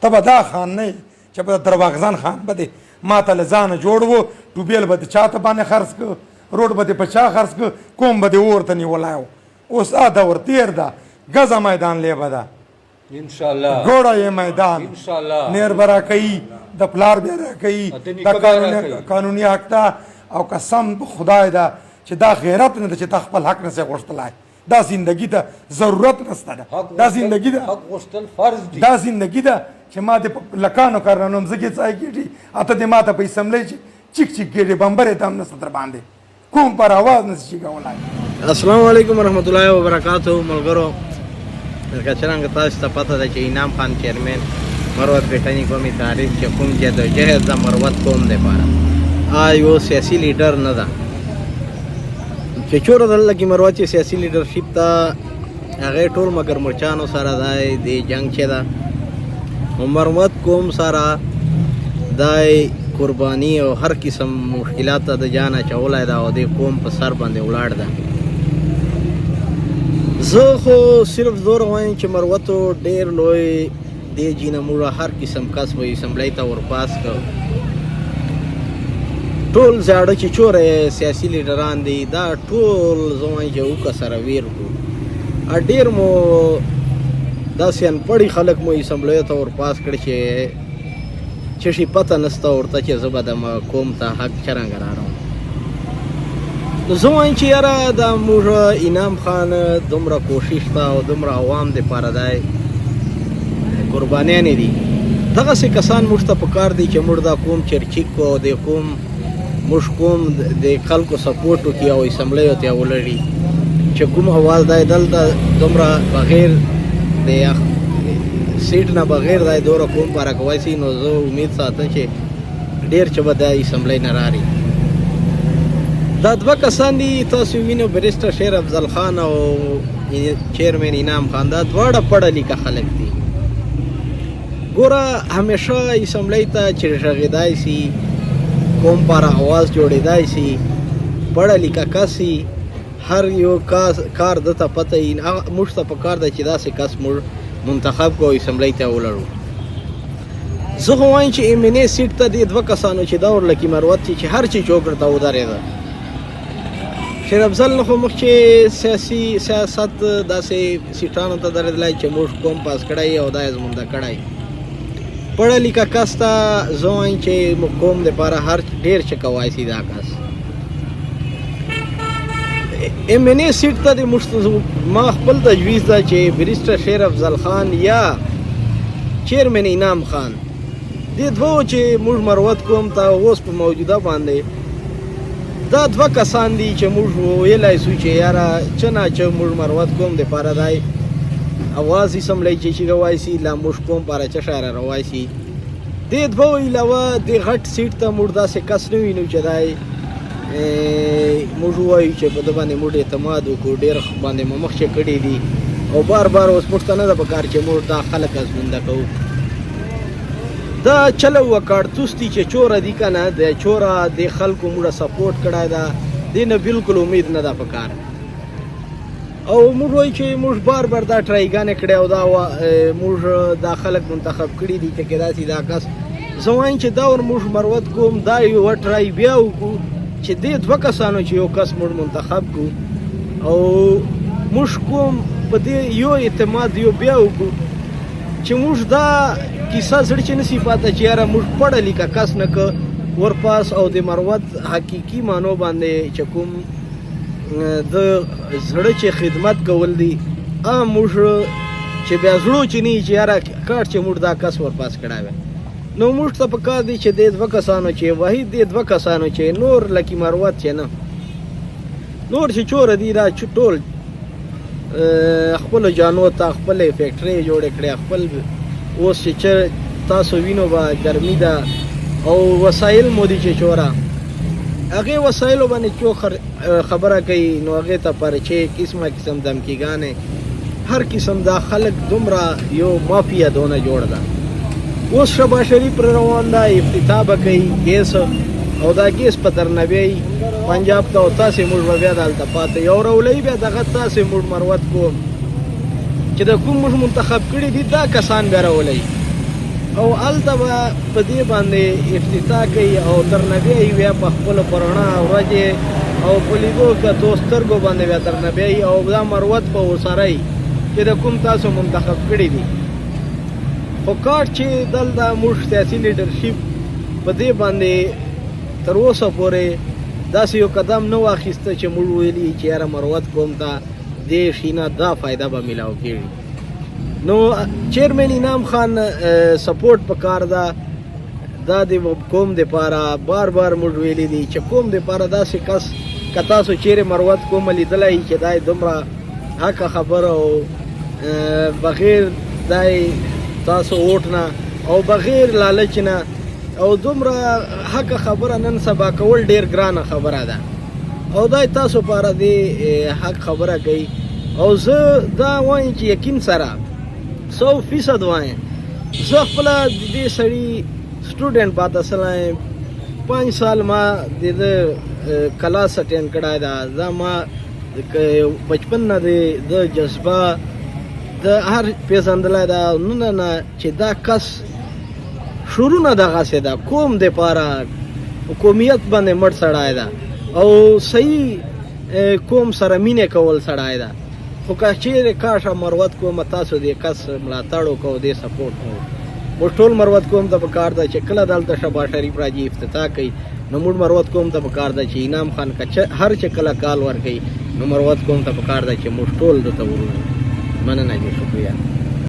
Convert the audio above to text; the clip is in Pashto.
ته به دا خان نه چې په درواغزن خان به دې ما ته له ځانه جوړ و ټوبیل به دې چا ته باندې خرڅ کړ روډ به دې په چا خرڅ کړ کوم به دې اور ته نیولی و اوس دا دور تېر ده ګزه میدان لیبه ده انشاءالله ګوړه یې میدان انشاءالله نیر به راکوي د پلار بیا راکوي دا قانوني حق ده او قسم په خدای ده چې دا غیرت نه ده چې تا خپل حق نسې غوښتلی دا زندگی ته ضرورت نشته ده دا زندگی ده حق غوښتل فرض دي دا زندگی ده چې ما دې په لکانو کارنانو مځکې ځای کېږي اته دې ما ته په اسمبلی چې چیک چیک کېږي بمبرې ته هم نشته در باندې کوم پر آواز نشي کولی. السلام علیکم ورحمۃ اللہ وبرکاتہ ملګرو لکه څرنګه تاسو ته پته ده چې انعام خان چیرمن مروت پیټنی قومي تاریخ چې کوم جدوجہد د مروت قوم دپاره یو سیاسي لیډر نه ده چې چوره دلته کې مروت چې سیاسي لیډرشپ ته هغې ټول مګر مرچانو سره دی د جنګ چې ده مروت قوم سره دی قربانی او هر قسم مشکلات ته د جان اچولی ده او د قوم په سر باندې ولاړ ده. زه خو صرف زور وایم چې مروتو ډېر لوی دی جینه موږ هر قسم کس به اسمبلی ته ورپاس کړ ټول زاړه چې چوره سیاسي لیډران دي دا ټول زه وایم چې اوکه سره ویر کړو ډېر مو داسې انپړي خلک مو اسمبلیو ته ورپاس کړ چې شي پته نسته ورته چې زه به د قوم ته حق څرنګه راړم. نو زه وایم چې یاره دا موږ انعام خان دومره کوشش ته او دومره عوام دپاره دی قربانیانې دي دغسې کسان موږ ته پکار دی چې موږ دا قوم چرچیک کو او د قوم موږ قوم د خلکو سپورټ وکړي او اسمبلیو ته ولړي چې کوم اواز دی دلته دومره بغیر د سیټ نه بغیر دی دومره قوم پاره کوی سي نو زه امید ساتم چې ډېر چې به د اسمبلی نه راري. دا دوه کسان دي تاسو وینئ بریسټر شیر افضل خان او چیرمن انعام خان دا دواړه پړه لیکه خلک دي. ګوره همیشه اسمبلی ته چې غږېدای سي قوم پاره اواز جوړېدای سي پړه لیکه کس هر یو کار دته پته وي موږ ته پکار ده چې داسې کس موږ منتخب کو اسمبلی ته ولړو. زه خو وایم چې ایم ان اے سیټ ته دې دوه کسانو چې دا ورلکي مروت چې هر چی چوکړ ته ودرېده شیر افضل نه خو مخکې سیاست داسې سیټانو ته درېدلی چې موږ قوم پاس کړی او دا یې زمونده کړی پړه لیکه کس ته زه وایم چې موږ قوم دپاره هر ډېر څه کوای سي دا کس ایم ان اے سیټ ته د ما خپل تجویز ده چې بریسټر شیر افضل خان یا چیرمن انعام خان دې دوو چې موږ مروت قوم ته اوس په موجوده باندې دا دوه کسان دي چې موږ ویلی سو چې یاره څه نه چې موږ مروت قوم دپاره دی اواز اسمبلی چې کوای سي لا موږ قوم پاره څه شی روای سي دې دوو علاوه د غټ سیټ ته موږ داسې کس نه وینو چې دی موږ وایو چې په ده باندې موږ اعتماد وکړو ډېر باندې مو مخکې کړي دي او بار بار اوس موږ ته نه ده پکار چې موږ دا خلک ازمونده کوو دا چلو و کارتوس دي چې چوره دي که نه د چوره د خلکو موږ سپورټ کړی ده دې نه بلکل امید نه ده پکار او موږ وایو چې موږ بار بار دا ټرایګانې کړی او دا موږ دا خلک منتخب کړي دي چې کیدای سي دا کس زه وایم چې دا ور موږ مروت کوم دا یوه ټرای بیا وکړو چې دې دوه کسانو چې یو کس موږ منتخب کړو او موږ کوم په دې یو اعتماد یو بیا وکړو چې موږ دا کیسه زړه چې نسي پاته چې یاره موږ پړه لیکه کس نه که ورپاس او د مروت حقیقي معنو باندې چې کوم د زړه چې خدمت کول دي موږ چې بیا زړو چې نه چې یاره کار چې موږ دا کس ورپاس کړی وی نو موږ ته پکار دی چې دې دوه کسانو چې واحد دې دوه کسانو چې نور لکي مروت چې نه نور چې چوره دي دا ټول خپلو جانو ته خپلې فیکټرۍ جوړې کړې خپل اوس چې تاسو وینو به ګرمي ده او وسایل مو دي چې چوره هغې وسایلو باندې چو خبره کوي نو هغې ته پرچې قسمه قسم دمکیګانې هر قسم دا خلک دومره یو مافیا دونه جوړ ده اوس شبا شریف پر روان ده افتتاح به کوي ګیس او دا ګیس په درنوی پنجاب ته او تاسې موږ به بیا دلته پاتې یو رولۍ بیا دغه تاسې موږ مروت کوم چې د کوم موږ منتخب کړي دي دا کسان بیا رولۍ او هلته به په دې باندې افتتاح کوي او تر نه بیا بیا په خپلو په رڼا ورځې او په لیدو کتو سترګو باندې بیا تر نه بیا او دا مروت په ورسره چې د کوم تاسو منتخب کړي دي خو کار چې دلته موږ سیاسي لیډرشپ په دې باندې تر اوسه پورې داسې یو قدم نه واخیسته چې موږ ویلي چې یاره مروت قوم ته دې شي نه دا فایده به میلاو کېږي نو چیرمن انعام خان سپورټ پکار دا د قوم دپاره بار بار موږ ویلي دي چې قوم دپاره داسې کس که تاسو چیرې مروت قوم لیدلی چې دا دومره حق خبره او بغیر دای تاسو ووټ نه او بغیر لالچ نه او دومره حق خبره نن سبا کول ډیر ګرانه خبره ده او دا تاسو لپاره دی حق خبره کوي او زه دا وایم چې یقین سره 100% وایم زه خپل د دې سړي سټوډنټ پاتې سلام 5 سال ما د کلاس اټینډ کړای دا دا ما بچپن نه د جذبه د هر پیژندلای دا نه چې دا کس شروع نه دغسې ده قوم دپاره قومیت باندې مړ سړی ده او صحیح قوم سره مینې کول سړی ده خو که چیرې کاشه مروت قومه تاسو دې کس ملاتړ وکړو دې سپورټ کوو موږ ټول مروت قوم ته پکار ده چې کله دلته شهباز شریف راځي افتتاح کوي نو موږ مروت قوم ته پکار ده چې انعام خان هر چې کله کال ورکوي نو مروت قوم ته پکار ده چې موږ ټول دته ورو مننه دې شکریه